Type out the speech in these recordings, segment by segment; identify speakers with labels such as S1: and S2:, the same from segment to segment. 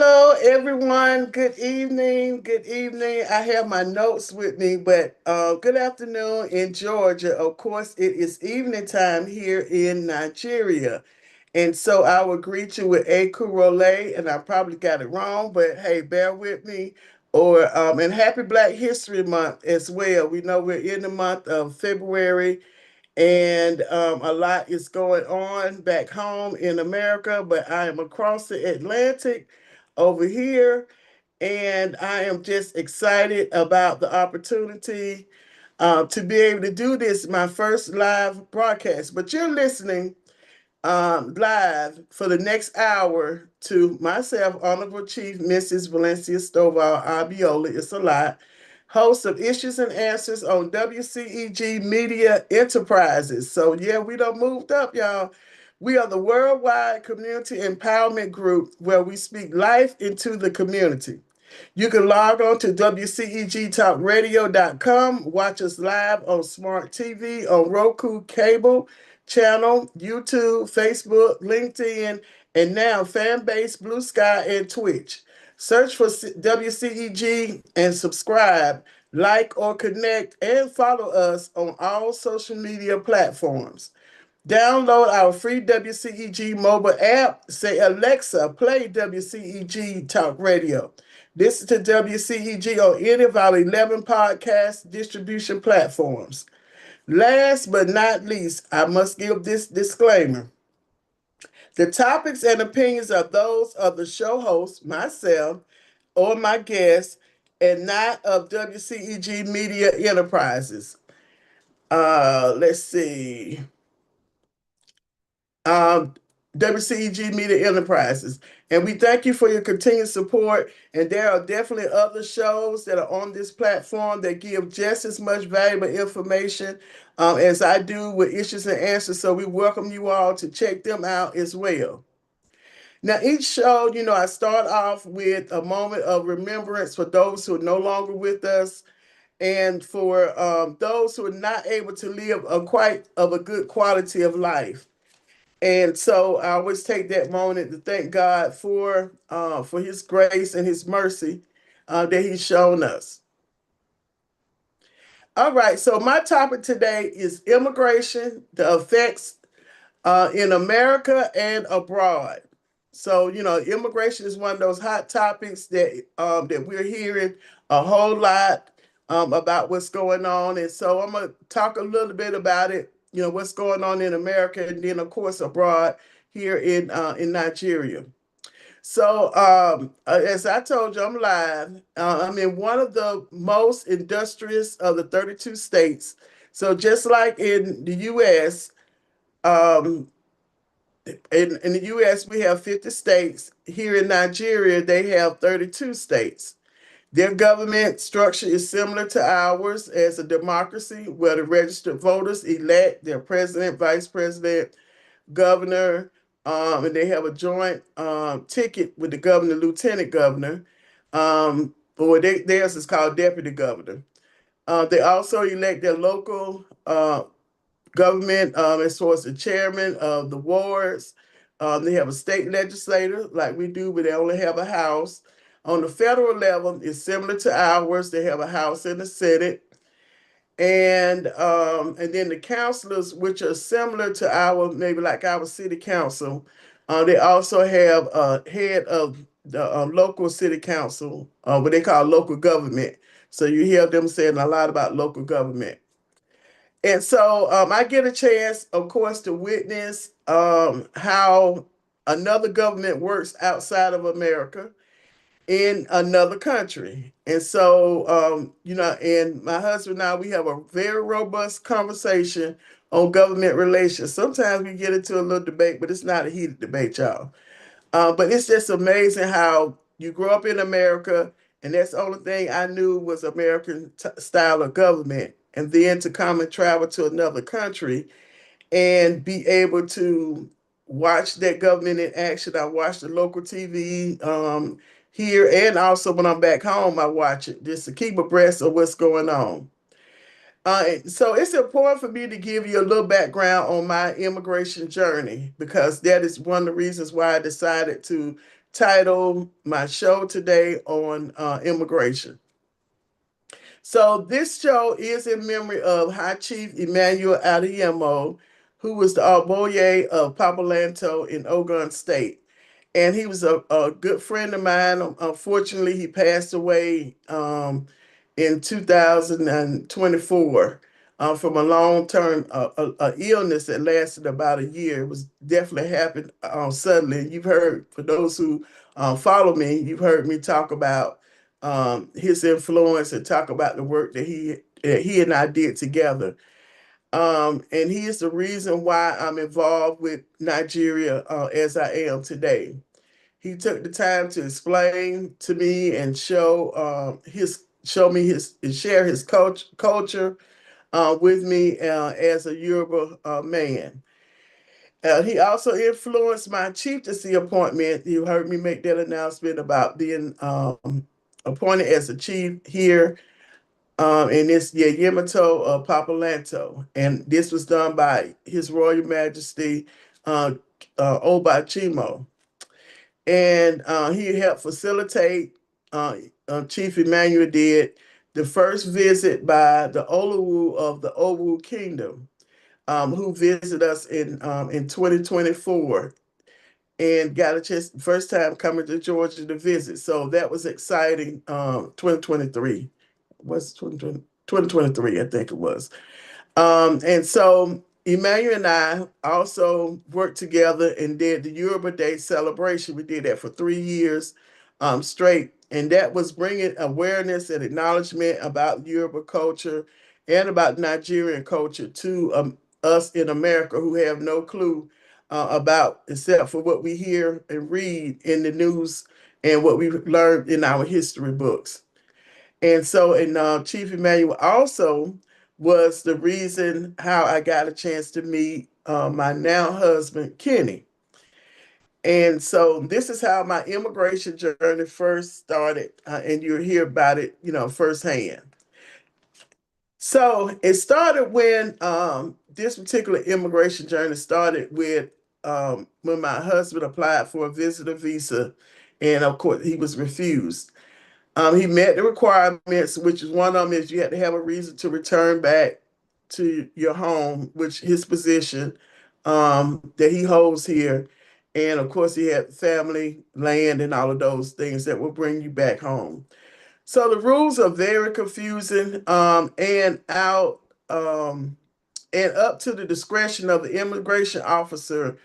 S1: Hello, everyone. Good evening. Good evening. I have my notes with me, but good afternoon in Georgia. Of course, it is evening time here in Nigeria. And so I will greet you with A Kurole, and I probably got it wrong, but hey, bear with me. And happy Black History Month as well. We know we're in the month of February, and a lot is going on back home in America, but I am across the Atlantic over here, and I am just excited about the opportunity to be able to do this, my first live broadcast. But you're listening live for the next hour to myself, Honorable Chief Mrs. Valencia Stovall Abiola. It's a lot. Host of Issues and Answers on WCEG Media Enterprises. So, yeah, we done moved up, y'all. We are the worldwide community empowerment group where we speak life into the community. You can log on to WCEGTalkRadio.com, watch us live on Smart TV, on Roku Cable Channel, YouTube, Facebook, LinkedIn, and now Fanbase, Blue Sky, and Twitch. Search for WCEG and subscribe, like or connect, and follow us on all social media platforms. Download our free WCEG mobile app. Say, Alexa, play WCEG Talk Radio. Listen to WCEG on any of our 11 podcast distribution platforms. Last but not least, I must give this disclaimer. The topics and opinions are those of the show host, myself, or my guests, and not of WCEG Media Enterprises. Let's see. um, WCEG Media Enterprises. And we thank you for your continued support. And there are definitely other shows that are on this platform that give just as much valuable information as I do with Issues and Answers. So we welcome you all to check them out as well. Now, each show, I start off with a moment of remembrance for those who are no longer with us, and for those who are not able to live a quite of a good quality of life. And so I always take that moment to thank God for His grace and His mercy that He's shown us. All right, so my topic today is immigration, the effects in America and abroad. So immigration is one of those hot topics that we're hearing a whole lot about what's going on, and so I'm gonna talk a little bit about it. What's going on in America, and then of course abroad here in Nigeria. So as I told you, I'm live. I'm in one of the most industrious of the 32 states. So just like in the U.S. Um, in the US, we have 50 states. Here in Nigeria, they have 32 states. Their government structure is similar to ours as a democracy, where the registered voters elect their president, vice president, governor, and they have a joint ticket with the governor, lieutenant governor. Theirs is called deputy governor. They also elect their local government as far as the chairman of the wards. They have a state legislator like we do, but they only have a house. On the federal level, it's similar to ours. They have a house and a senate, and then the councilors, which are similar to maybe like our city council. They also have a head of the local city council, what they call local government. So you hear them saying a lot about local government. And so I get a chance, of course, to witness how another government works outside of America in another country. And so, and my husband and I, we have a very robust conversation on government relations. Sometimes we get into a little debate, but it's not a heated debate, y'all. But it's just amazing how you grow up in America, and that's the only thing I knew was American style of government. And then to come and travel to another country and be able to watch that government in action. I watch the local TV here, and also when I'm back home, I watch it just to keep abreast of what's going on. So it's important for me to give you a little background on my immigration journey, because that is one of the reasons why I decided to titled my show today on immigration. So this show is in memory of High Chief Emmanuel Adeyemo, who was the Oboye of Papalanto in Ogun State. And he was a good friend of mine. Unfortunately, he passed away in 2024 from a long-term illness that lasted about a year. It was definitely happened suddenly. You've heard, for those who follow me, you've heard me talk about his influence and talk about the work that he and I did together. And he is the reason why I'm involved with Nigeria as I am today. He took the time to explain to me and show me his and share his culture with me as a Yoruba man. He also influenced my chieftaincy appointment. You heard me make that announcement about being appointed as a chief here in this Yamato Papalanto. And this was done by His Royal Majesty uh, Oba Chimo. And he helped facilitate, uh, Chief Emmanuel did, the first visit by the Oluwu of the Owu Kingdom, who visited us in 2024 and got a chance, first time coming to Georgia to visit. So that was exciting. 2023 was 2023, I think it was. And so Emmanuel and I also worked together and did the Yoruba Day celebration. We did that for 3 years straight. And that was bringing awareness and acknowledgement about Yoruba culture and about Nigerian culture to us in America who have no clue about, except for what we hear and read in the news and what we learned in our history books. And so, and Chief Emmanuel also was the reason how I got a chance to meet my now husband, Kenny. And so this is how my immigration journey first started, and you'll hear about it, firsthand. So it started when this particular immigration journey started with when my husband applied for a visitor visa, and of course he was refused. He met the requirements, which is one of them is you had to have a reason to return back to your home, which his position that he holds here. And of course, he had family, land, and all of those things that will bring you back home. So the rules are very confusing and up to the discretion of the immigration officer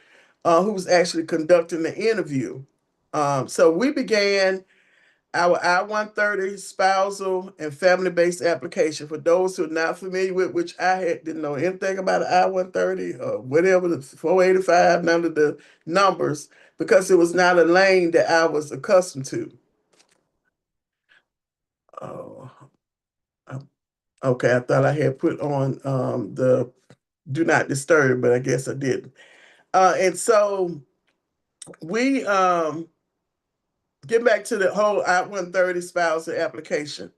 S1: who's actually conducting the interview. So we began our I-130 spousal and family-based application. For those who are not familiar with, which didn't know anything about an I-130 or whatever, the 485, none of the numbers, because it was not a lane that I was accustomed to. Oh, okay. I thought I had put on the do not disturb, but I guess I didn't. And so we get back to the whole I-130 spousal application.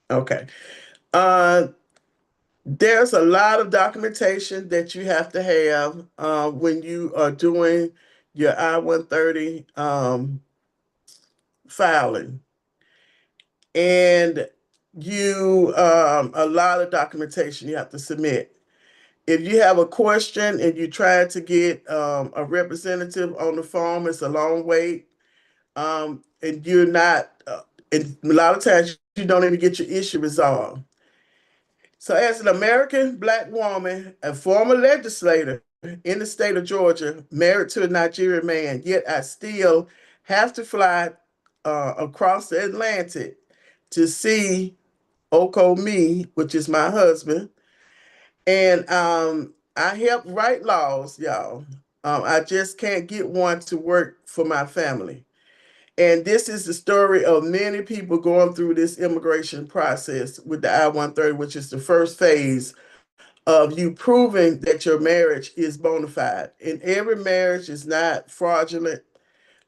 S1: Okay. Uh, There's a lot of documentation that you have to have when you are doing your I-130 filing. And a lot of documentation you have to submit. If you have a question and you try to get a representative on the phone, it's a long wait. And and a lot of times you don't even get your issue resolved. So, as an American Black woman, a former legislator in the state of Georgia, married to a Nigerian man, yet I still have to fly across the Atlantic to see Oko Me, which is my husband. And I help write laws, y'all. I just can't get one to work for my family. And this is the story of many people going through this immigration process with the I-130, which is the first phase of you proving that your marriage is bona fide. And every marriage is not fraudulent.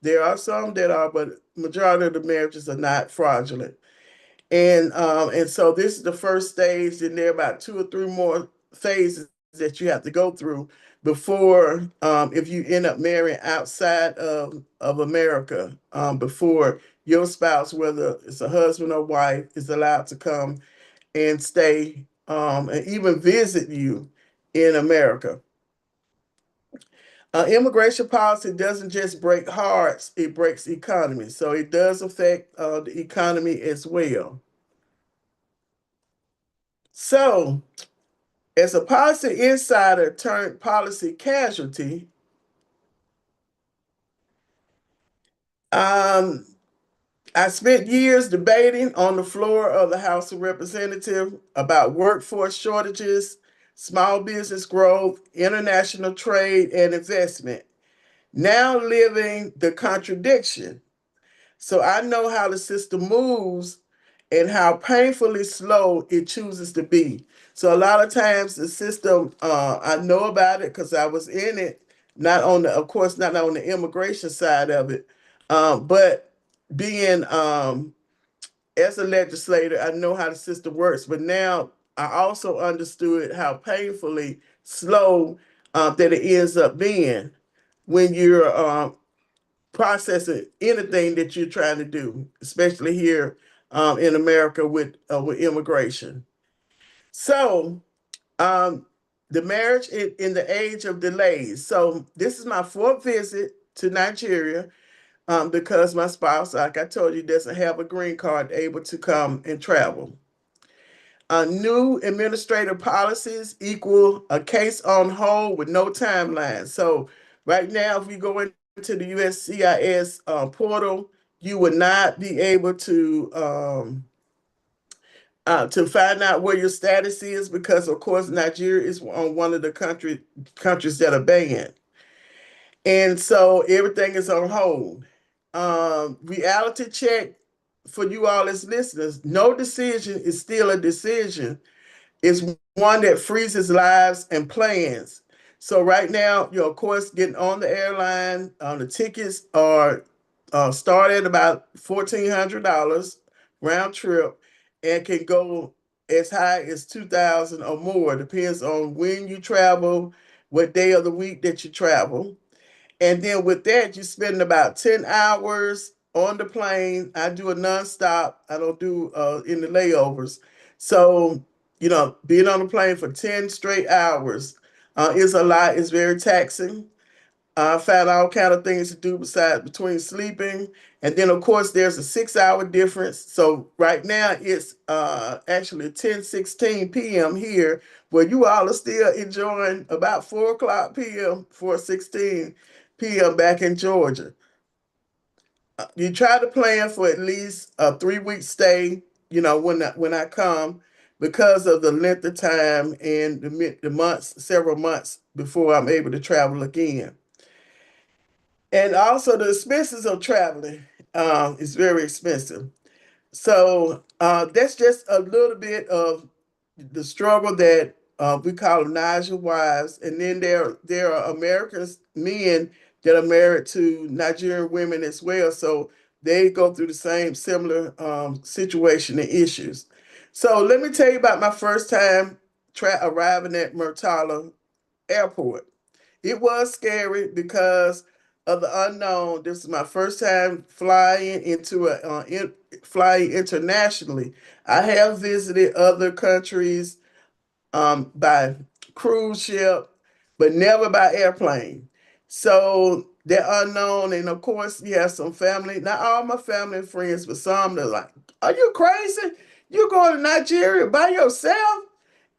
S1: There are some that are, but majority of the marriages are not fraudulent. And so this is the first stage, and there are about two or three more phases that you have to go through before, if you end up marrying outside of America, before your spouse, whether it's a husband or wife, is allowed to come and stay, and even visit you in America. Immigration policy doesn't just break hearts, it breaks economies. So it does affect the economy as well. So, as a policy insider turned policy casualty, um, I spent years debating on the floor of the House of Representatives about workforce shortages, small business growth, international trade, and investment. Now living the contradiction. So I know how the system moves and how painfully slow it chooses to be. So a lot of times the system, I know about it because I was in it, not on the, of course, not on the immigration side of it, but being as a legislator, I know how the system works. But now I also understood how painfully slow that it ends up being when you're processing anything that you're trying to do, especially here in America with immigration. So, um, the marriage in the age of delays. So, this is my fourth visit to Nigeria because my spouse, like I told you, doesn't have a green card able to come and travel. New administrative policies equal a case on hold with no timeline. So, right now, if you go into the USCIS portal, you would not be able to find out where your status is because, of course, Nigeria is on one of the countries that are banned, and so everything is on hold. Reality check for you all as listeners: no decision is still a decision, is one that freezes lives and plans. So right now, of course, getting on the airline, the tickets are start at about $1,400 round trip, and can go as high as 2,000 or more. Depends on when you travel, what day of the week that you travel. And then with that, you spend about 10 hours on the plane. I do a nonstop. I don't do in the layovers. So, being on the plane for 10 straight hours is a lot. It's very taxing. I found all kind of things to do besides between sleeping. And then, of course, there's a 6 hour difference. So right now it's actually 10:16 p.m. here, where you all are still enjoying about 4 o'clock p.m., 4:16 p.m. back in Georgia. You try to plan for at least a 3 week stay, when I come, because of the length of time and the months, several months before I'm able to travel again. And also the expenses of traveling is very expensive. So that's just a little bit of the struggle that we call Niger wives. And then there are Americans, men that are married to Nigerian women as well. So they go through the same similar situation and issues. So let me tell you about my first time arriving at Murtala Airport. It was scary because of the unknown. This is my first time flying internationally. I have visited other countries by cruise ship, but never by airplane. So they're unknown, and of course, you have some family. Not all my family and friends, but some they're like, "Are you crazy? You're going to Nigeria by yourself?"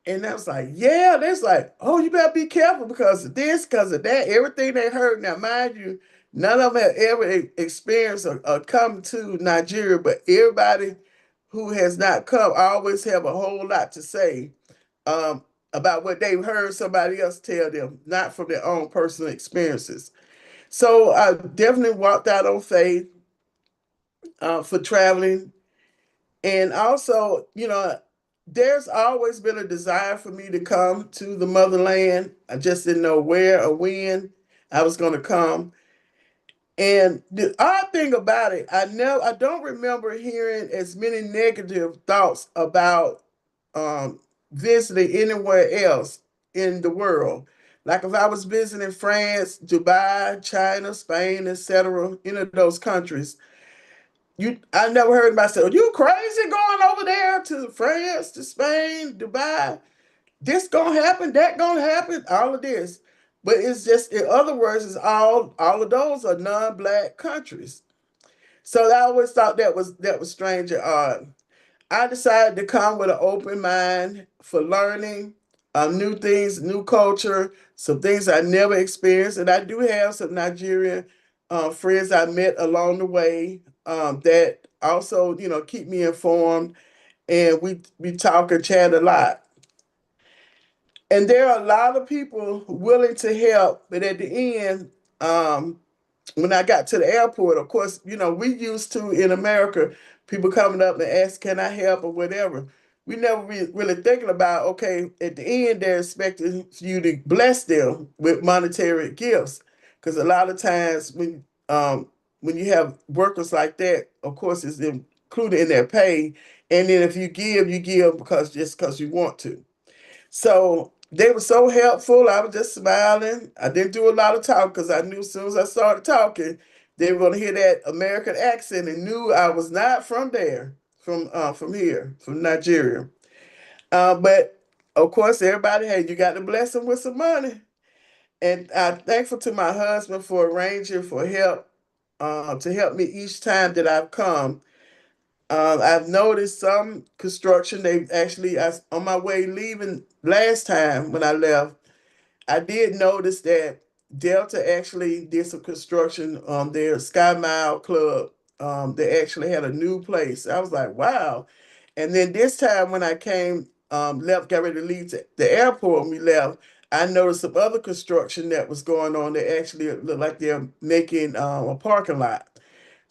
S1: And I was like, yeah, that's like, oh, you better be careful because of this, because of that, everything they heard. Now, mind you, none of them have ever experienced or come to Nigeria, but everybody who has not come always have a whole lot to say um, about what they've heard somebody else tell them, not from their own personal experiences. So I definitely walked out on faith for traveling. And also, there's always been a desire for me to come to the motherland. I just didn't know where or when I was going to come. And the odd thing about it, I don't remember hearing as many negative thoughts about um, visiting anywhere else in the world. Like if I was visiting France, Dubai, China, Spain, etc., those countries, I never heard anybody say, "Are you crazy going over there to France, to Spain, Dubai? This gonna happen, that gonna happen, all of this." But it's just, in other words, it's all of those are non-black countries. So I always thought that was strange and odd. I decided to come with an open mind for learning new things, new culture, some things I never experienced. And I do have some Nigerian friends I met along the way that also, keep me informed. And we talk and chat a lot. And there are a lot of people willing to help, but at the end, um, when I got to the airport, of course, we used to in America, people coming up and ask, "Can I help?" or whatever. We never really thinking about, okay, at the end, they're expecting you to bless them with monetary gifts. Because a lot of times when you have workers like that, of course, it's included in their pay. And then if you give because you want to. So they were so helpful. I was just smiling. I didn't do a lot of talk because I knew as soon as I started talking, they were going to hear that American accent and knew I was not from there, from here, from Nigeria. But of course, everybody, hey, you got to bless them with some money. And I'm thankful to my husband for arranging for help to help me each time that I've come. I've noticed some construction. On my way leaving last time when I left, I did notice that Delta actually did some construction on their Sky Mile Club. They actually had a new place. I was like, wow. And then this time when I came, left, got ready to leave to the airport, and we left, I noticed some other construction that was going on that actually looked like they're making a parking lot.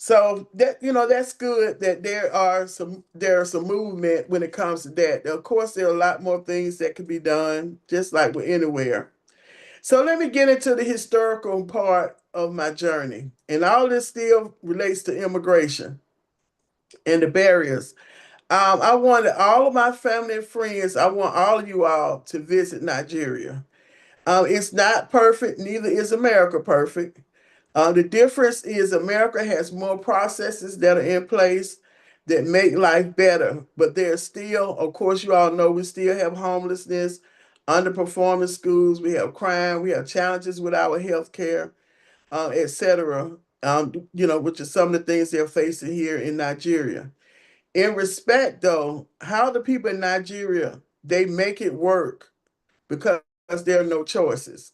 S1: So that's good that there are some movement when it comes to that. Of course, there are a lot more things that could be done, just like with anywhere. So let me get into the historical part of my journey. And all this still relates to immigration and the barriers. I wanted all of my family and friends, I want all of you all to visit Nigeria. It's not perfect, neither is America perfect. The difference is America has more processes that are in place that make life better, but there's still, of course, you all know we still have homelessness, underperforming schools, we have crime, we have challenges with our health care, etc. Which are some of the things they're facing here in Nigeria. In respect, though, how the people in Nigeria they make it work because there are no choices.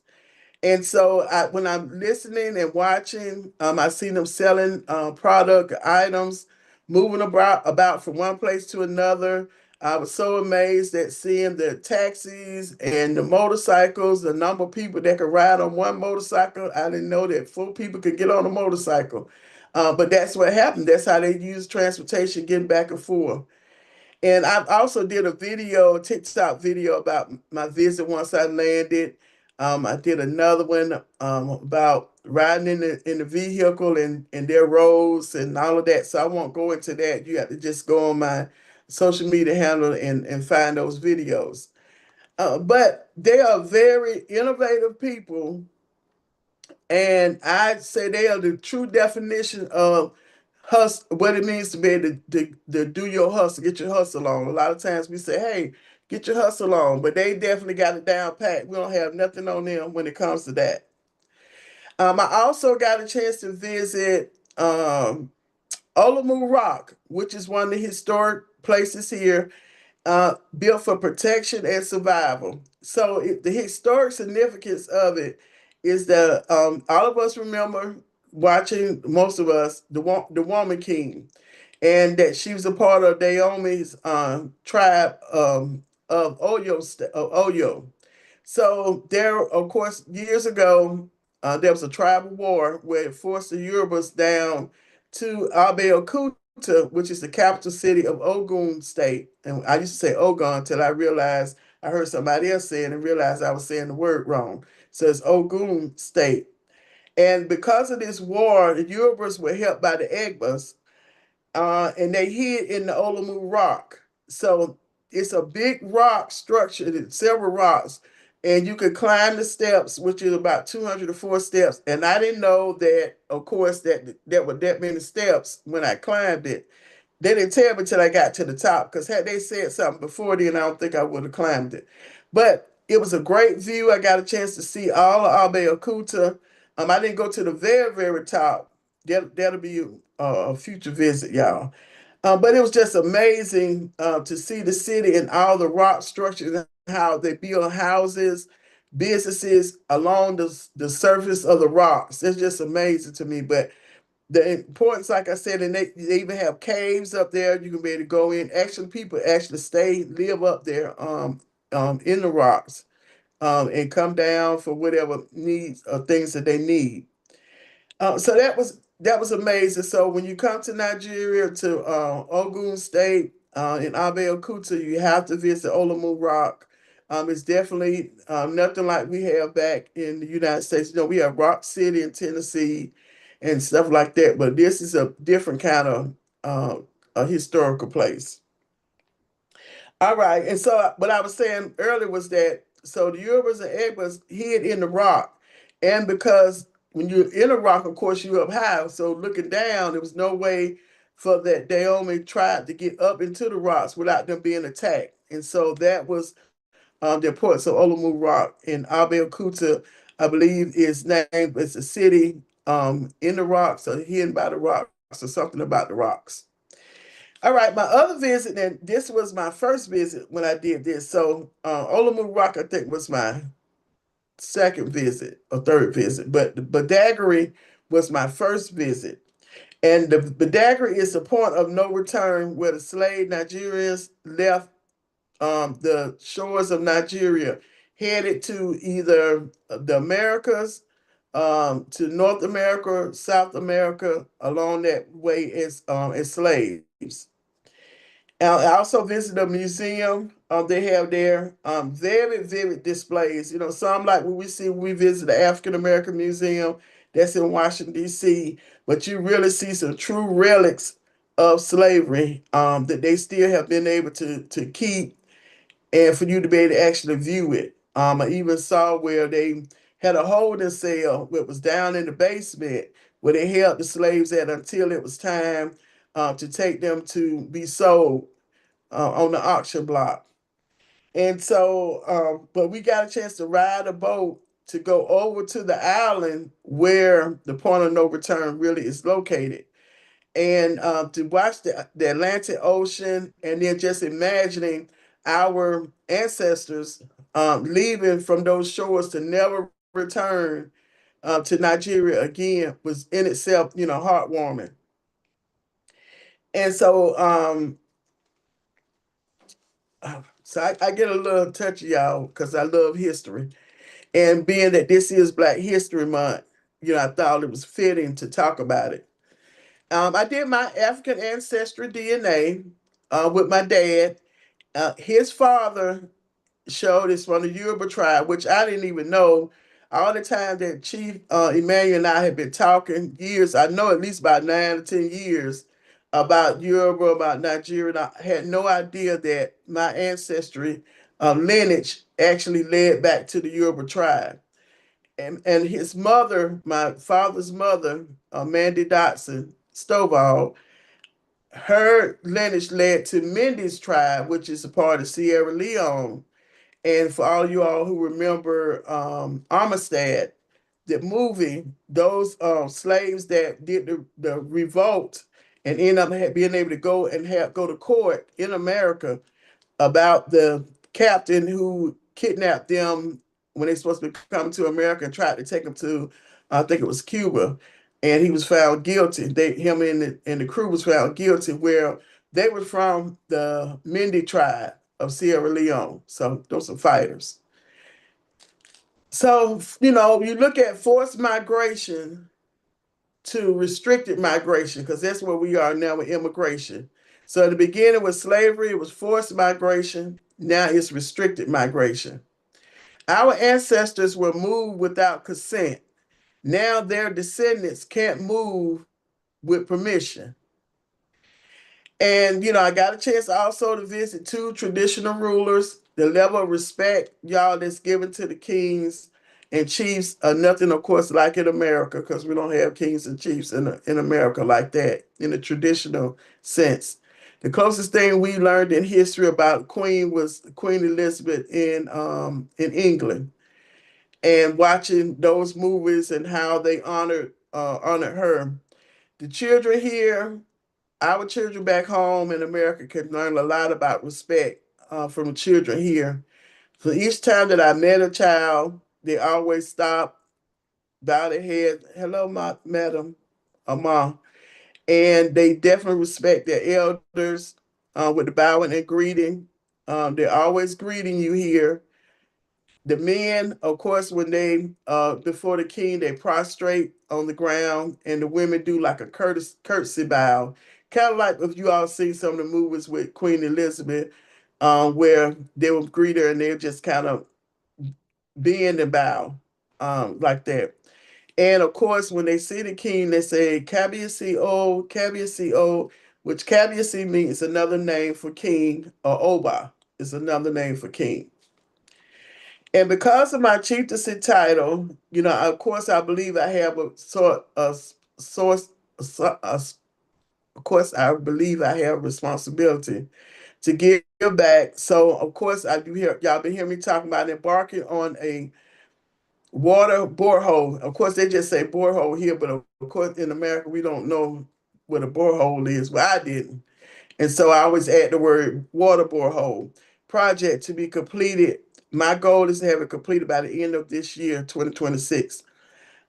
S1: And so when I'm listening and watching, I see them selling product items, moving about from one place to another. I was so amazed at seeing the taxis and the motorcycles, the number of people that could ride on one motorcycle. I didn't know that 4 people could get on a motorcycle. But that's what happened. That's how they use transportation getting back and forth. And I also did a TikTok video about my visit once I landed. I did another one about riding in the vehicle and their roads and all of that. So I won't go into that. You have to just go on my social media handle and find those videos. But they are very innovative people, and I'd say they are the true definition of hustle, what it means to be able to do your hustle, get your hustle on. A lot of times we say, hey, get your hustle on, but they definitely got it down pat. We don't have nothing on them when it comes to that. I also got a chance to visit Olamu Rock, which is one of the historic places here built for protection and survival. So the historic significance of it is that all of us remember watching, most of us, the Woman King, and that she was a part of Naomi's tribe of Oyo. So there, of course, years ago, there was a tribal war where it forced the Yorubas down to Abeokuta, which is the capital city of Ogun State. And I used to say Ogun until I realized I heard somebody else say it and realized I was saying the word wrong. So it's Ogun State. And because of this war, the Yorubas were helped by the Egbas, and they hid in the Olamu Rock. So it's a big rock structure, several rocks, and you could climb the steps, which is about 204 steps. And I didn't know that, of course, that there were that many steps when I climbed it. They didn't tell me till I got to the top, because had they said something before then, I don't think I would have climbed it. But it was a great view. I got a chance to see all of Abeokuta. I didn't go to the very, very top. That'll be a future visit, y'all. But it was just amazing to see the city and all the rock structures and how they build houses, businesses along the surface of the rocks. It's just amazing to me. But the importance, like I said, and they even have caves up there. You can be able to go in. Actually, people actually live up there in the rocks and come down for whatever needs or things that they need. So that was amazing. So when you come to Nigeria, to Ogun State in Abeokuta, you have to visit Olomu Rock. It's definitely nothing like we have back in the United States. We have Rock City in Tennessee and stuff like that, but this is a different kind of a historical place. All right, and so what I was saying earlier was that so the Urubas and Egbers hid in the rock, and because when you're in a rock, of course you're up high, so looking down, there was no way for that Dahomey tribe to get up into the rocks without them being attacked, and so that was the importance of Olomu Rock in Abeokuta. I believe is named as a city in the rocks or hidden by the rocks or something about the rocks. All right, my other visit, and this was my first visit when I did this. So Olomu Rock, I think, was my second visit or third visit, but the Badagry was my first visit. And the Badagry is the point of no return where the slave Nigerians left the shores of Nigeria, headed to either the Americas, to North America, South America, along that way as slaves. I also visited a museum they have there. Very vivid displays. Some like what we see when we visit the African American Museum that's in Washington, D.C., but you really see some true relics of slavery that they still have been able to keep and for you to be able to actually view it. I even saw where they had a holding cell that was down in the basement where they held the slaves at until it was time to take them to be sold on the auction block. And so, but we got a chance to ride a boat to go over to the island where the point of no return really is located. And to watch the Atlantic Ocean and then just imagining our ancestors leaving from those shores to never return to Nigeria again was in itself, heartwarming. And so I get a little touchy, y'all, because I love history. And being that this is Black History Month, I thought it was fitting to talk about it. I did my African ancestry DNA with my dad. His father showed is from the Yoruba tribe, which I didn't even know. All the time that Chief Emmanuel and I had been talking years, I know at least about 9 or 10 years about Yoruba, about Nigeria. And I had no idea that my ancestry lineage actually led back to the Yoruba tribe. And his mother, my father's mother, Mandy Dotson Stovall, her lineage led to Mendy's tribe, which is a part of Sierra Leone. And for all you all who remember Amistad, the movie, those slaves that did the revolt and end up being able to go to court in America about the captain who kidnapped them when they supposed to come to America and tried to take them to, I think it was Cuba, and he was found guilty. Him and the crew was found guilty. Where they were from the Mendy tribe of Sierra Leone. So those are fighters. So you look at forced migration to restricted migration, because that's where we are now with immigration. So at the beginning with slavery, it was forced migration. Now it's restricted migration. Our ancestors were moved without consent. Now their descendants can't move with permission. And I got a chance also to visit two traditional rulers the level of respect, y'all, that's given to the kings and chiefs are nothing, of course, like in America, because we don't have kings and chiefs in America like that in a traditional sense. The closest thing we learned in history about Queen was Queen Elizabeth in England, and watching those movies and how they honored her. The children here, our children back home in America, can learn a lot about respect from the children here. So each time that I met a child, they always stop, bow their head, hello, madam, mom. And they definitely respect their elders with the bowing and greeting. They're always greeting you here. The men, of course, when they before the king, they prostrate on the ground, and the women do like a courtesy bow, kind of like if you all see some of the movies with Queen Elizabeth, where they will greet her and they'll just kind of bend and bow, like that. And of course, when they see the king, they say "Cabiaco, Cabiaco," which Cabiac means another name for king, or Oba is another name for king. And because of my chieftaincy title, of course, I believe I have a sort of source. Of course, I believe I have responsibility to give back. So, of course, I do hear y'all been hearing me talking about embarking on a water borehole. Of course, they just say borehole here, but of course, in America, we don't know what a borehole is. Well, I didn't. And so I always add the word water borehole project to be completed. My goal is to have it completed by the end of this year, 2026.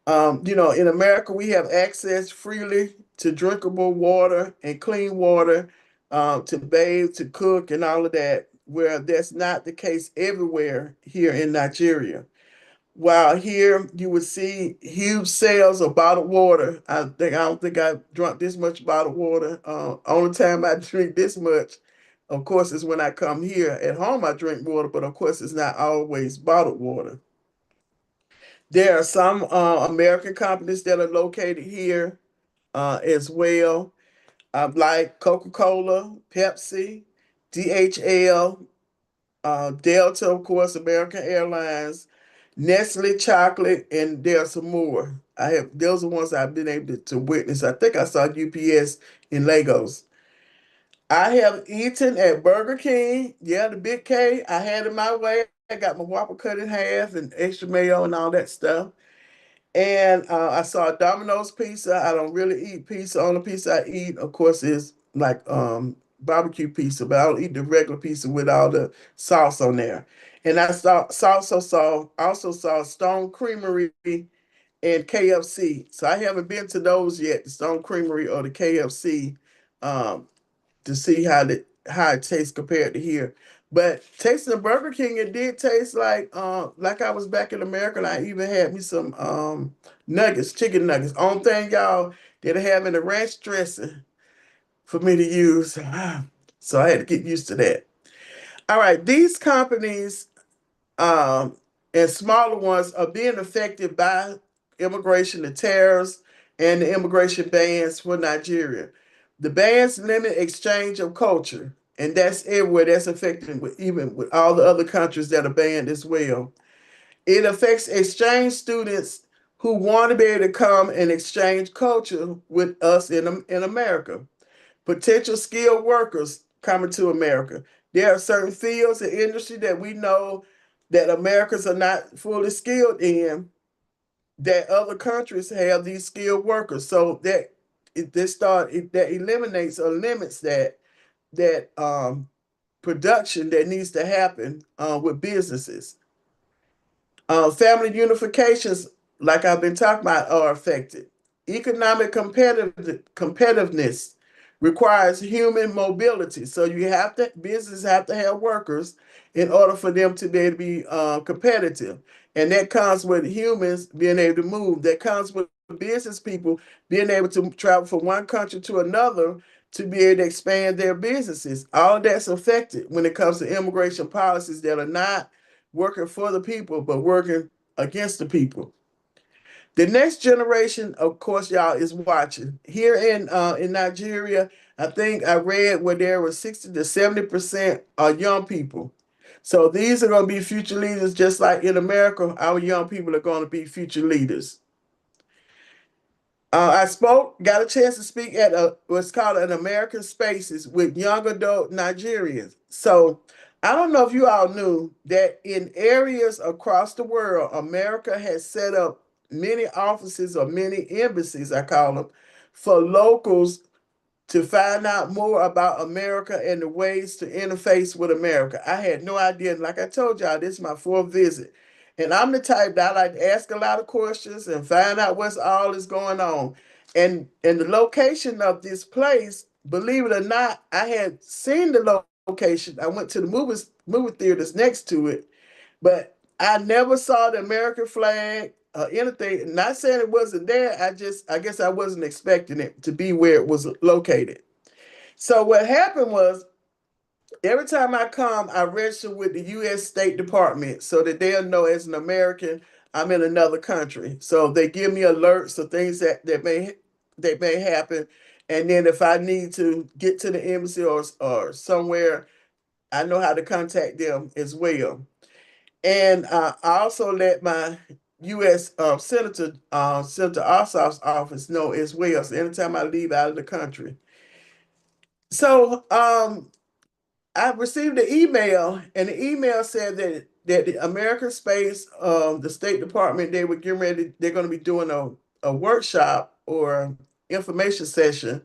S1: In America, we have access freely to drinkable water and clean water, to bathe, to cook, and all of that, where that's not the case everywhere here in Nigeria. While here you would see huge sales of bottled water. I don't think I've drunk this much bottled water. Only time I drink this much, of course, is when I come here. At home, I drink water, but of course, it's not always bottled water. There are some American companies that are located here as well, like Coca-Cola, Pepsi, DHL, Delta, of course, American Airlines, Nestle Chocolate, and there are some more. Those are ones I've been able to witness. I think I saw UPS in Lagos. I have eaten at Burger King. Yeah, the big K. I had it my way. I got my Whopper cut in half and extra mayo and all that stuff. And I saw Domino's pizza. I don't really eat pizza. Only pizza I eat, of course, is like barbecue pizza, but I don't eat the regular pizza with all the sauce on there. And I also saw Stone Creamery and KFC. So I haven't been to those yet, the Stone Creamery or the KFC. Um, to see how it tastes compared to here. But tasting the Burger King, it did taste like I was back in America. And I even had me some nuggets, chicken nuggets. Only thing y'all didn't have any ranch dressing for me to use. So I had to get used to that. All right, these companies um, and smaller ones are being affected by immigration, the tariffs, and the immigration bans for Nigeria. The bans limit exchange of culture, and that's everywhere. That's affecting even with all the other countries that are banned as well. It affects exchange students who want to be able to come and exchange culture with us in America. Potential skilled workers coming to America. There are certain fields and industry that we know that Americans are not fully skilled in, that other countries have these skilled workers. So that eliminates or limits that production that needs to happen with businesses. Family unifications, like I've been talking about, are affected. Economic competitiveness requires human mobility. So businesses have to have workers in order for them to be able to be competitive. And that comes with humans being able to move. That comes with business people being able to travel from one country to another to be able to expand their businesses. All of that's affected when it comes to immigration policies that are not working for the people, but working against the people. The next generation, of course, y'all is watching. Here in Nigeria, I think I read where there was 60 to 70% are young people. So these are going to be future leaders, just like in America, our young people are going to be future leaders. Got a chance to speak at what's called an American Spaces with young adult Nigerians. So I don't know if you all knew that in areas across the world, America has set up many offices or many embassies, I call them, for locals to find out more about America and the ways to interface with America. I had no idea. And like I told y'all, this is my fourth visit. And I'm the type that I like to ask a lot of questions and find out what's all is going on. And the location of this place, believe it or not, I had seen the location. I went to the movie theaters next to it, but I never saw the American flag or anything. Not saying it wasn't there. I guess I wasn't expecting it to be where it was located. So what happened was every time I come, I register with the U.S. State Department so that they'll know as an American I'm in another country. So they give me alerts of things that may happen, and then if I need to get to the embassy or somewhere, I know how to contact them as well. And I also let my U.S. Senator Ossoff's office know as well. So anytime I leave out of the country. So I received an email, and the email said that the American Space, the State Department, they were getting ready. They're going to be doing a workshop or information session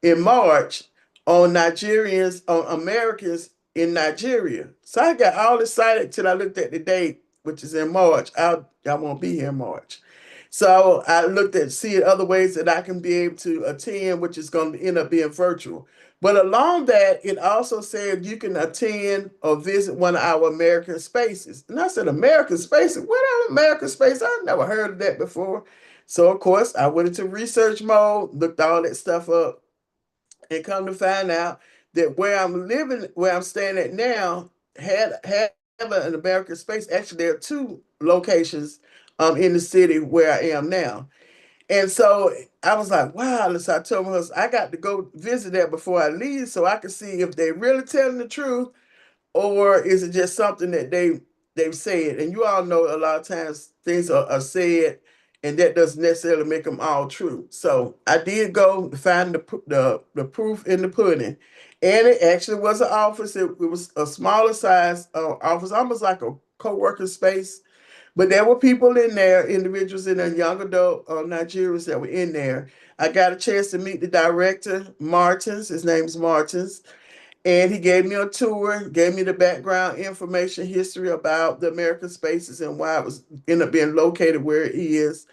S1: in March on Nigerians, on Americans in Nigeria. So I got all excited till I looked at the date, which is in March. I won't be here in March. So I looked at see other ways that I can be able to attend, which is going to end up being virtual. But along that, it also said you can attend or visit one of our American spaces. And I said, American spaces? What are American spaces? I've never heard of that before. So of course I went into research mode, looked all that stuff up, and come to find out that where I'm staying at now, had an American space. Actually, there are two locations in the city where I am now. And so I was like, wow. So I told my husband, I got to go visit that before I leave so I can see if they're really telling the truth or is it just something that they've said. And you all know a lot of times things are said and that doesn't necessarily make them all true. So I did go to find the proof in the pudding. And it actually was an office. It was a smaller size office, almost like a co-working space, but there were people in there, individuals in there, young adult Nigerians that were in there. I got a chance to meet the director, Martins. His name's Martins. And he gave me a tour, gave me the background information, history about the American spaces and why it was ended up being located where it is,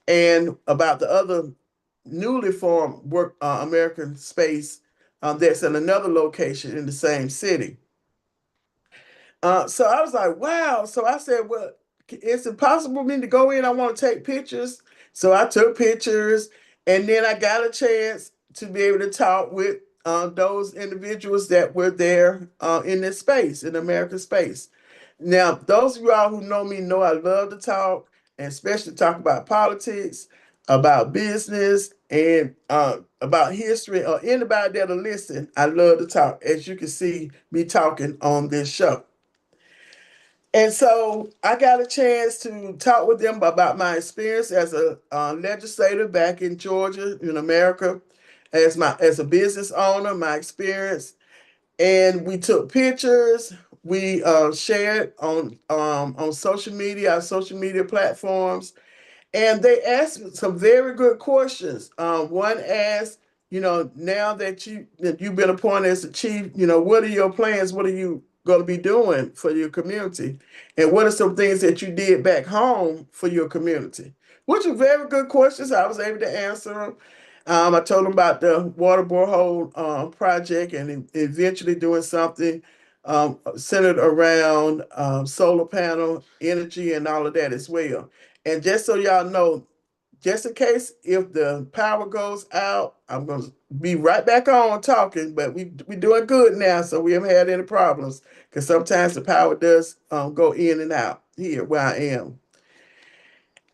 S1: and about the other newly formed American space that's in another location in the same city. So I was like, wow. So I said, well, it's impossible for me to go in. I want to take pictures. So I took pictures, and then I got a chance to be able to talk with those individuals that were there in this space, in American space. Now, those of you all who know me know I love to talk, and especially talk about politics, about business, and about history, or anybody that'll listen. I love to talk, as you can see me talking on this show. And so I got a chance to talk with them about my experience as a legislator back in Georgia, in America, as a business owner, my experience, and we took pictures. We shared on social media, our social media platforms, and they asked some very good questions. One asked, now that you've been appointed as the chief, what are your plans? What are you going to be doing for your community? And what are some things that you did back home for your community? Which are very good questions. I was able to answer them. I told them about the water borehole project and eventually doing something centered around solar panel energy and all of that as well. And just so y'all know, just in case if the power goes out, I'm going to be right back on talking, but we doing good now, so we haven't had any problems because sometimes the power does go in and out here where I am.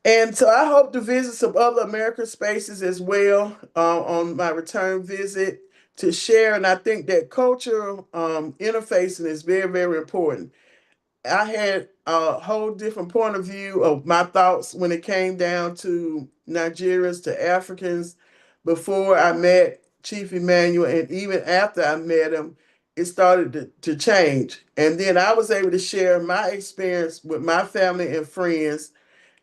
S1: And so I hope to visit some other American spaces as well on my return visit to share. And I think that cultural interfacing is very, very important. I had a whole different point of view of my thoughts when it came down to Nigerians, to Africans, before I met Chief Emmanuel, and even after I met him, it started to change. And then I was able to share my experience with my family and friends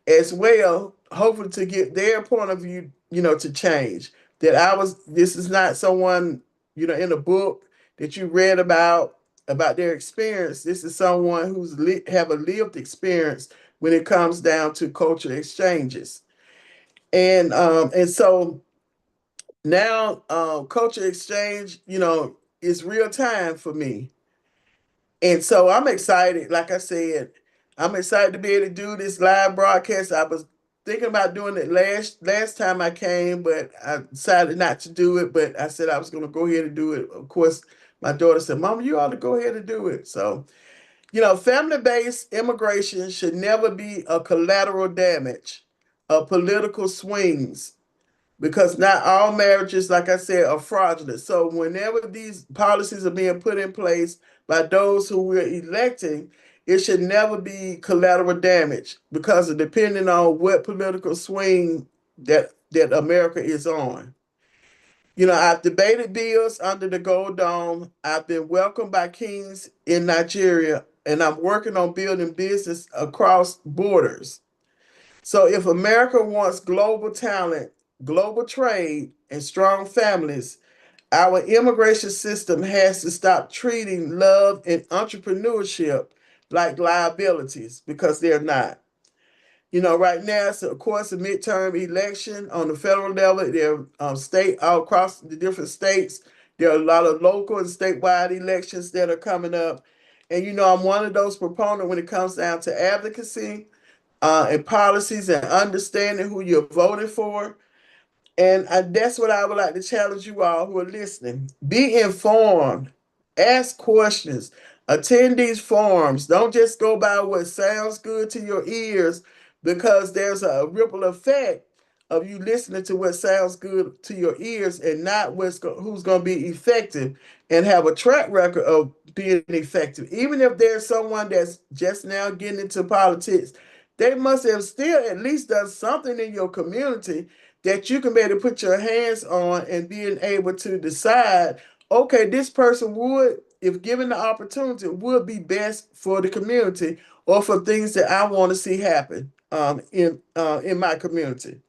S1: as well, hopefully to get their point of view, to change. This is not someone, in a book that you read about their experience. This is someone who's have a lived experience when it comes down to cultural exchanges. And so now, culture exchange, is real time for me. And so I'm excited. Like I said, I'm excited to be able to do this live broadcast. I was thinking about doing it last time I came, but I decided not to do it. But I said I was going to go ahead and do it. Of course, my daughter said, "Mama, you ought to go ahead and do it." So, family-based immigration should never be a collateral damage of political swings, because not all marriages, like I said, are fraudulent. So whenever these policies are being put in place by those who we're electing, it should never be collateral damage, because of depending on what political swing that America is on. I've debated bills under the Gold Dome. I've been welcomed by kings in Nigeria, and I'm working on building business across borders. So if America wants global talent, global trade, and strong families, our immigration system has to stop treating love and entrepreneurship like liabilities, because they're not. Right now, so of course, a midterm election on the federal level. There are state all across the different states. There are a lot of local and statewide elections that are coming up. And I'm one of those proponents when it comes down to advocacy, and policies, and understanding who you're voting for. And that's what I would like to challenge you all who are listening. Be informed, ask questions, attend these forums. Don't just go by what sounds good to your ears, because there's a ripple effect of you listening to what sounds good to your ears and not who's going to be effective and have a track record of being effective. Even if there's someone that's just now getting into politics, they must have still at least done something in your community that you can be able to put your hands on, and being able to decide, okay, this person would, if given the opportunity, would be best for the community, or for things that I want to see happen in my community.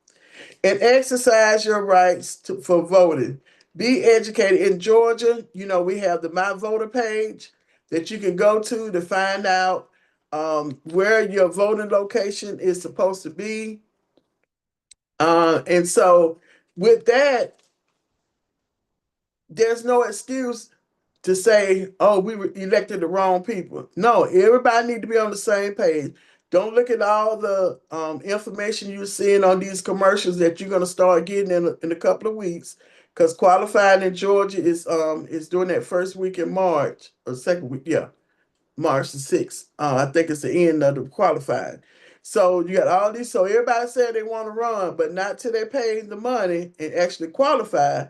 S1: And exercise your rights for voting. Be educated. In Georgia, we have the My Voter page that you can go to find out where your voting location is supposed to be. And so with that, there's no excuse to say, "Oh, we elected the wrong people." No, everybody need to be on the same page. Don't look at all the information you're seeing on these commercials that you're going to start getting in a couple of weeks, because qualifying in Georgia is during that first week in March, or second week, yeah, March the 6th. I think it's the end of the qualifying. So you got all these. So everybody said they want to run, but not till they pay the money and actually qualify.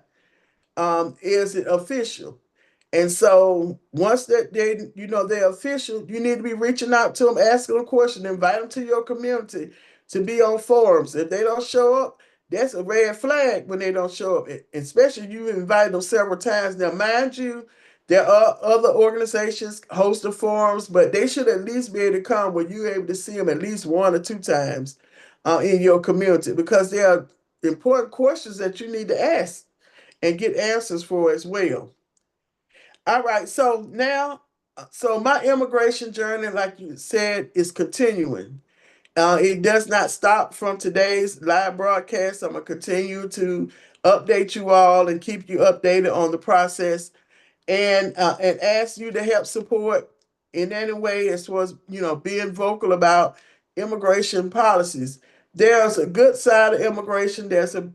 S1: Is it official? And so once that they're official, you need to be reaching out to them, asking them questions, invite them to your community to be on forums. If they don't show up, that's a red flag when they don't show up. Especially you invite them several times. Now, mind you, there are other organizations host the forums, but they should at least be able to come where you're able to see them at least one or two times in your community, because there are important questions that you need to ask and get answers for as well. All right, so now, so my immigration journey, like you said, is continuing. It does not stop from today's live broadcast. I'm gonna continue to update you all and keep you updated on the process, and ask you to help support in any way, as far as being vocal about immigration policies. There's a good side of immigration. There's a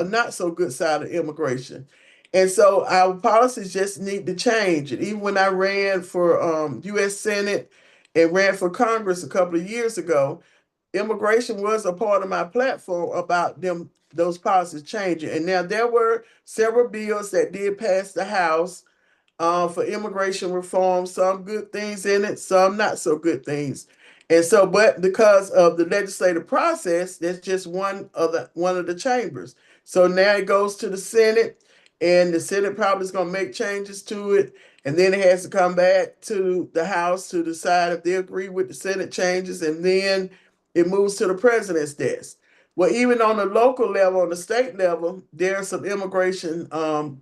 S1: not so good side of immigration, and so our policies just need to change. And even when I ran for U.S. Senate and ran for Congress a couple of years ago, immigration was a part of my platform about those policies changing. And now there were several bills that did pass the House, for immigration reform. Some good things in it, some not so good things. And so, but because of the legislative process, that's just one of the chambers. So now it goes to the Senate, and the Senate probably is going to make changes to it, and then it has to come back to the House to decide if they agree with the Senate changes, and then it moves to the president's desk. Well, even on the local level, on the state level, there are some immigration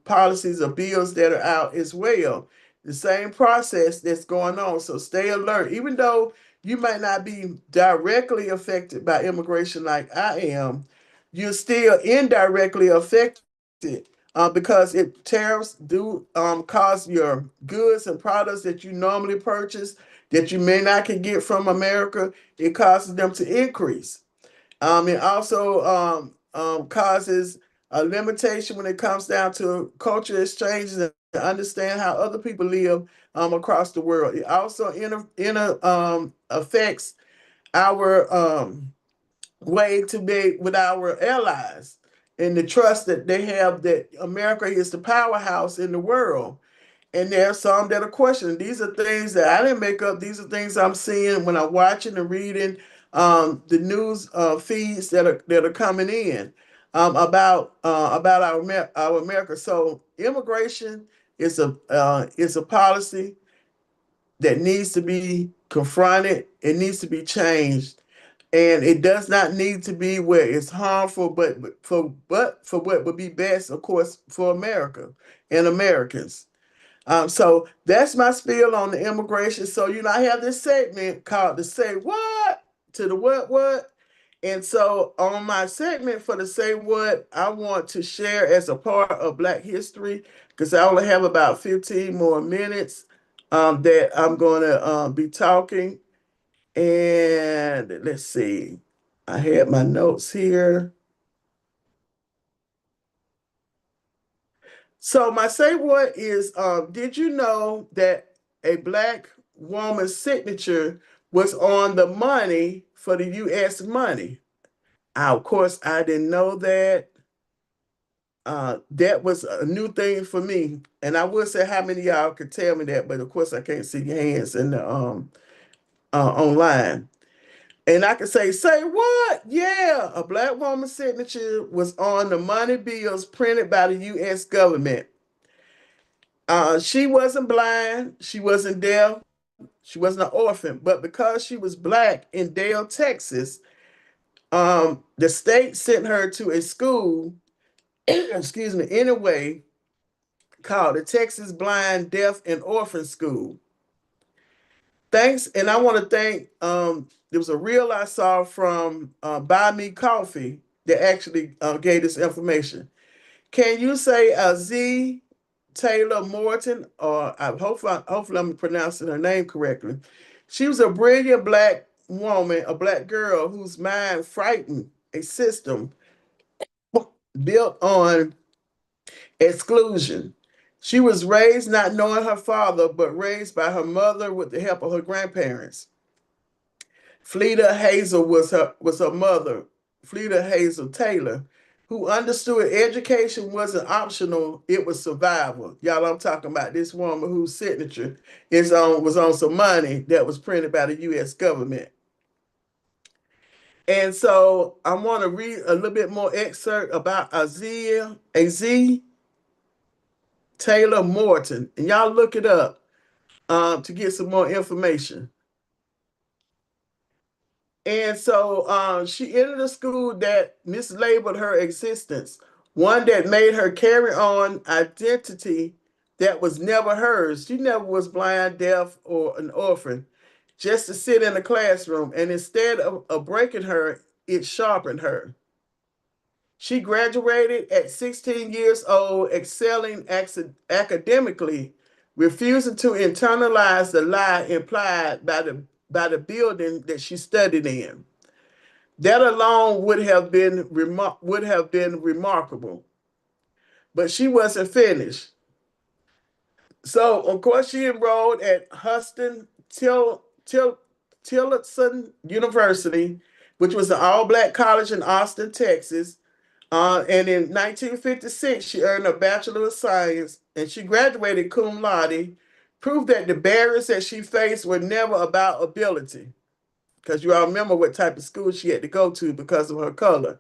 S1: policies or bills that are out as well. The same process that's going on. So stay alert. Even though you might not be directly affected by immigration like I am, you're still indirectly affected because tariffs do cause your goods and products that you normally purchase that you may not can get from America. It causes them to increase. It also causes a limitation when it comes down to culture exchanges and understand how other people live across the world. It also affects our way to be with our allies and the trust that they have that America is the powerhouse in the world. And there are some that are questioning. These are things that I didn't make up. These are things I'm seeing when I'm watching and reading the news feeds that are coming in about our America. So immigration is a policy that needs to be confronted. It needs to be changed, and it does not need to be where it's harmful, but for what would be best, of course, for America and Americans. So that's my spiel on the immigration. So, I have this segment called the Say What to the What. And so on my segment for the Say What, I want to share as a part of Black History, because I only have about 15 more minutes that I'm going to be talking. And let's see, I had my notes here. So my say what is, did you know that a black woman's signature was on the money for the U.S. money? Of course, I didn't know that. That was a new thing for me, and I would say how many of y'all could tell me that, but of course I can't see your hands in the online. And I could say what? Yeah, a black woman's signature was on the money bills printed by the U.S. government. She wasn't blind, she wasn't deaf, she wasn't an orphan, but because she was black in Dale, Texas, the state sent her to a school, excuse me, anyway, called the Texas Blind, Deaf, and Orphan School. Thanks, and I want to thank. There was a reel I saw from Buy Me Coffee that actually gave this information. Can you say Z Taylor Morton, or hopefully I'm pronouncing her name correctly? She was a brilliant black woman, a black girl whose mind frightened a system built on exclusion. She was raised not knowing her father, but raised by her mother with the help of her grandparents. Fleda Hazel was her mother, Fleda Hazel Taylor, who understood education wasn't optional, it was survival. Y'all, I'm talking about this woman whose signature was on some money that was printed by the US government. And so I want to read a little bit more excerpt about Az Taylor Morton. And y'all look it up to get some more information. And so she entered a school that mislabeled her existence, one that made her carry on identity that was never hers. She never was blind, deaf, or an orphan, just to sit in a classroom. And instead of breaking her, it sharpened her. She graduated at 16 years old, excelling academically, refusing to internalize the lie implied by the building that she studied in. That alone would have been remarkable. But she wasn't finished. So of course she enrolled at Huston Tillotson University, which was an all-black college in Austin, Texas. And in 1956, she earned a Bachelor of Science, and she graduated cum laude, proved that the barriers that she faced were never about ability, because you all remember what type of school she had to go to because of her color.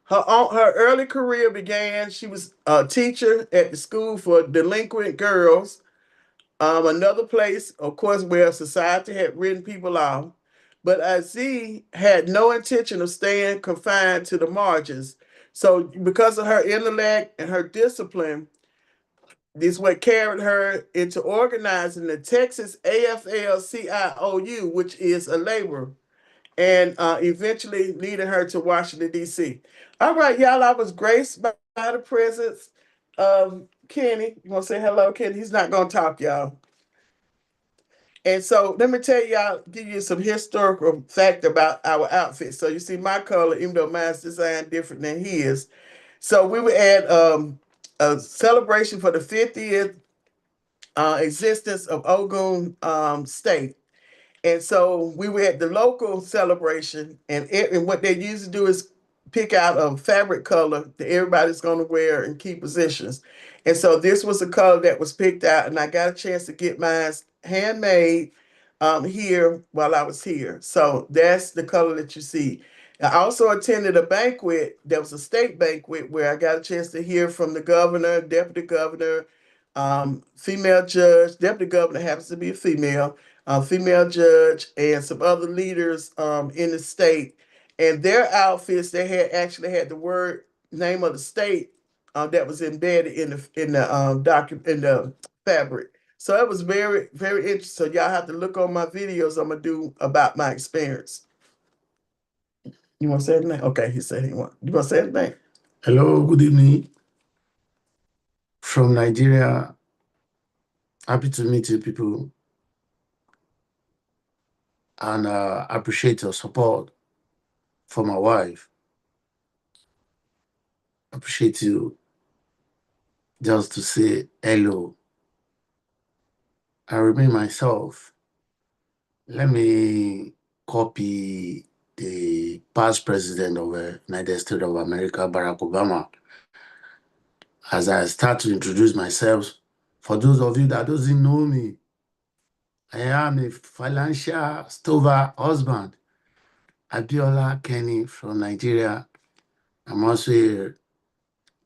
S1: Her early career began, she was a teacher at the school for delinquent girls, another place, of course, where society had written people off. But Aziz had no intention of staying confined to the margins. So, because of her intellect and her discipline, this is what carried her into organizing the Texas AFL-CIOU, which is a labor, and eventually leading her to Washington, D.C. All right, y'all, I was graced by the presence of Kenny. You want to say hello, Kenny? He's not going to talk, y'all. And so let me tell y'all, give you some historical fact about our outfit. So you see my color, even though mine's designed different than his. So we were at a celebration for the 50th existence of Ogun State. And so we were at the local celebration, and what they usually do is pick out a fabric color that everybody's going to wear in key positions. And so this was a color that was picked out, and I got a chance to get mine handmade here while I was here. So that's the color that you see. I also attended a banquet that was a state banquet where I got a chance to hear from the governor, deputy governor, female judge. Deputy governor happens to be a female judge, and some other leaders in the state. And their outfits, they had actually had the word name of the state that was embedded in the document in the fabric. So it was very very interesting. So y'all have to look on my videos I'm gonna do about my experience. You want to say anything? Okay, he said he want. You want to say anything?
S2: Hello, good evening from Nigeria. Happy to meet you people and appreciate your support for my wife. Appreciate you just to say hello. I remain myself. Let me copy the past president of the United States of America, Barack Obama, as I start to introduce myself. For those of you that doesn't know me, I am a Valencia Stovall husband, Abiola Kenny from Nigeria. I'm also a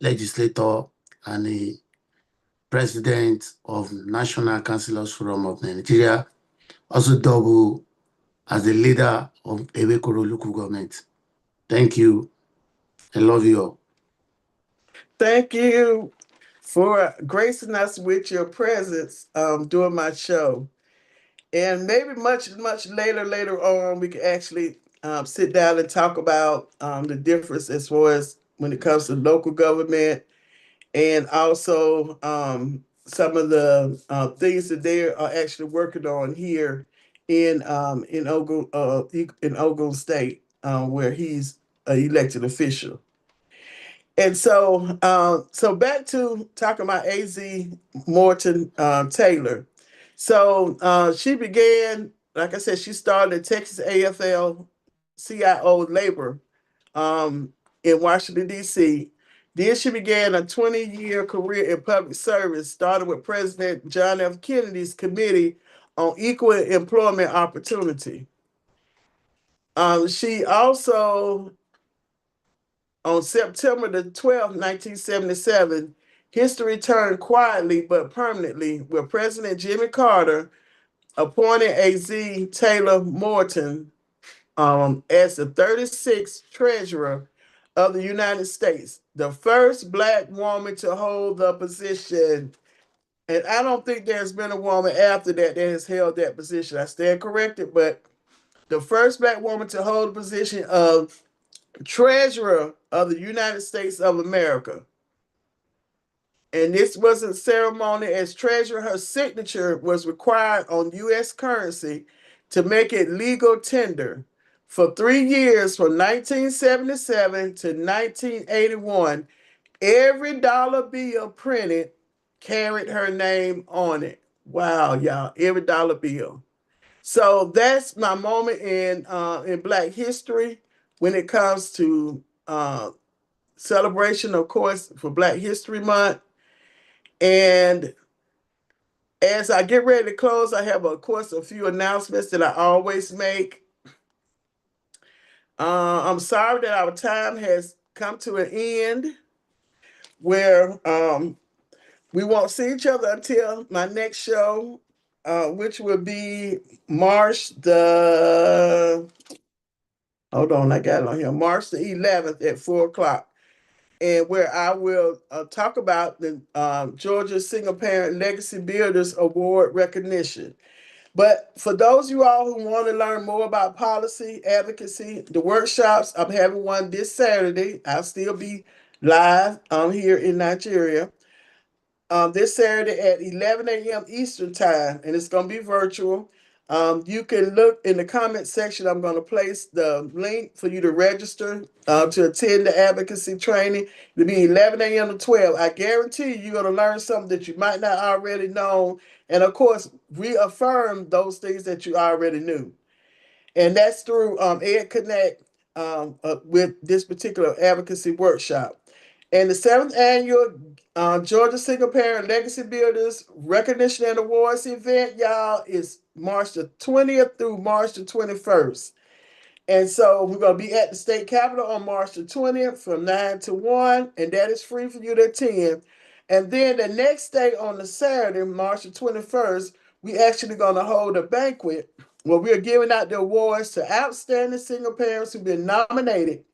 S2: legislator and a president of National Councillors Forum of Nigeria, also double as the leader of Ewekoro local government. Thank you. I love you all.
S1: Thank you for gracing us with your presence during my show. And maybe much later on, we can actually sit down and talk about the difference as far as when it comes to local government, and also some of the things that they are actually working on here in Ogun State, where he's an elected official. And so back to talking about Az Morton Taylor. So she began, like I said, she started at Texas AFL CIO labor in Washington, D.C. Then she began a 20-year career in public service, starting with President John F. Kennedy's Committee on Equal Employment Opportunity. She also, on September the 12th, 1977, history turned quietly but permanently when President Jimmy Carter appointed Az Taylor Morton as the 36th Treasurer of the United States, the first Black woman to hold the position. And I don't think there's been a woman after that that has held that position. I stand corrected, but the first Black woman to hold the position of Treasurer of the United States of America. And this was a ceremony as treasurer. Her signature was required on U.S. currency to make it legal tender. For 3 years, from 1977 to 1981, every dollar bill printed carried her name on it. Wow, y'all, every dollar bill. So that's my moment in Black history when it comes to celebration, of course, for Black History Month. And as I get ready to close, I have, of course, a few announcements that I always make. I'm sorry that our time has come to an end where we won't see each other until my next show, which will be March the, hold on, I got it on here, March the 11th at 4 o'clock. And where I will talk about the Georgia Single Parent Legacy Builders Award recognition. But for those of you all who want to learn more about policy advocacy, the workshops, I'm having one this Saturday. I'll still be live here in Nigeria this Saturday at 11 a.m. Eastern Time, and it's going to be virtual. You can look in the comment section. I'm going to place the link for you to register to attend the advocacy training. It'll be 11 a.m. to 12. I guarantee you're going to learn something that you might not already know. And of course, reaffirm those things that you already knew. And that's through Ed Connect with this particular advocacy workshop. And the seventh annual Georgia Single Parent Legacy Builders Recognition and Awards event, y'all, is March the 20th through March the 21st. And so we're going to be at the state capitol on March the 20th from 9 to 1, and that is free for you to attend. And then the next day on the Saturday, March the 21st, we actually going to hold a banquet where we are giving out the awards to outstanding single parents who've been nominated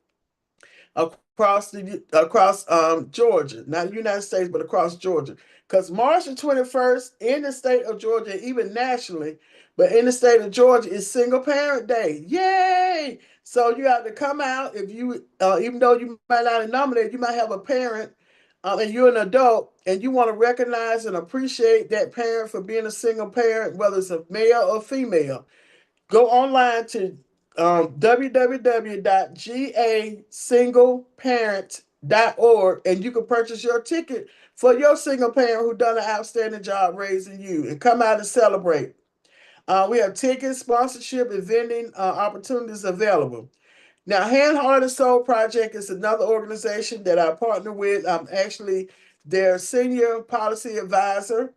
S1: across Georgia, not the United States, but across Georgia. Because March the 21st in the state of Georgia, even nationally, but in the state of Georgia, is Single Parent Day. Yay! So you have to come out if you, even though you might not have nominated, you might have a parent and you're an adult and you want to recognize and appreciate that parent for being a single parent, whether it's a male or female. Go online to www.gasingleparent.org and you can purchase your ticket for your single parent who done an outstanding job raising you and come out and celebrate. We have tickets, sponsorship, and vending opportunities available. Now, Hand, Heart, and Soul Project is another organization that I partner with. I'm actually their senior policy advisor.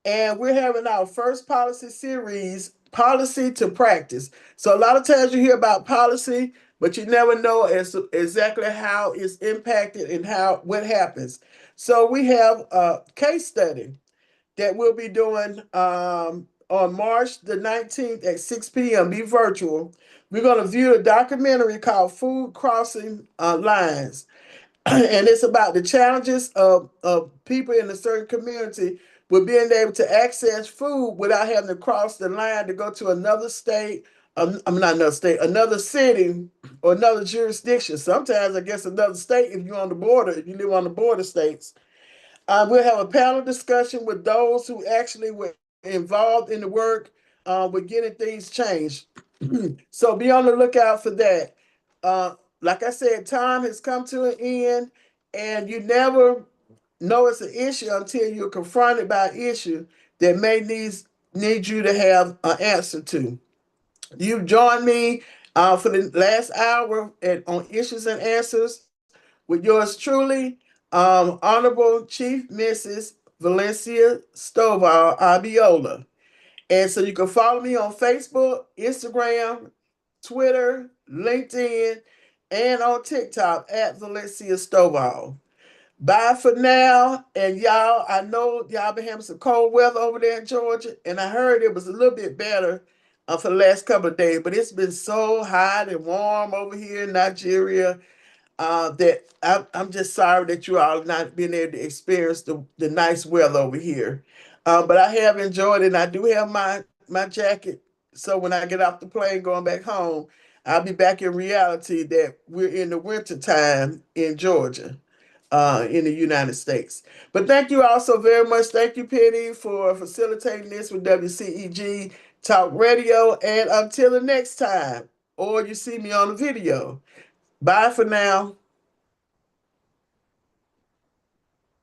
S1: And we're having our first policy series, Policy to Practice. So a lot of times you hear about policy, but you never know exactly how it's impacted and how what happens. So we have a case study that we'll be doing on March the 19th at 6 p.m. Be virtual. We're going to view a documentary called Food Crossing Lines. And it's about the challenges of people in a certain community with being able to access food without having to cross the line to go to another state, I mean, not another state, another city or another jurisdiction. Sometimes, I guess, another state if you're on the border, if you live on the border states. We'll have a panel discussion with those who actually were involved in the work with getting things changed. So be on the lookout for that. Like I said, time has come to an end, and you never know it's an issue until you're confronted by an issue that may need you to have an answer to. You've joined me for the last hour on Issues and Answers with yours truly, Honorable Chief Mrs. Valencia Stovall Abiola. And so you can follow me on Facebook, Instagram, Twitter, LinkedIn, and on TikTok at Valencia Stovall. Bye for now. And y'all, I know y'all been having some cold weather over there in Georgia, and I heard it was a little bit better for the last couple of days, but it's been so hot and warm over here in Nigeria that I'm just sorry that you all not being able to experience the nice weather over here. But I have enjoyed it, and I do have my jacket. So when I get off the plane going back home, I'll be back in reality that we're in the winter time in Georgia, in the United States. But thank you all so very much. Thank you, Penny, for facilitating this with WCEG Talk Radio. And until the next time, or you see me on the video. Bye for now.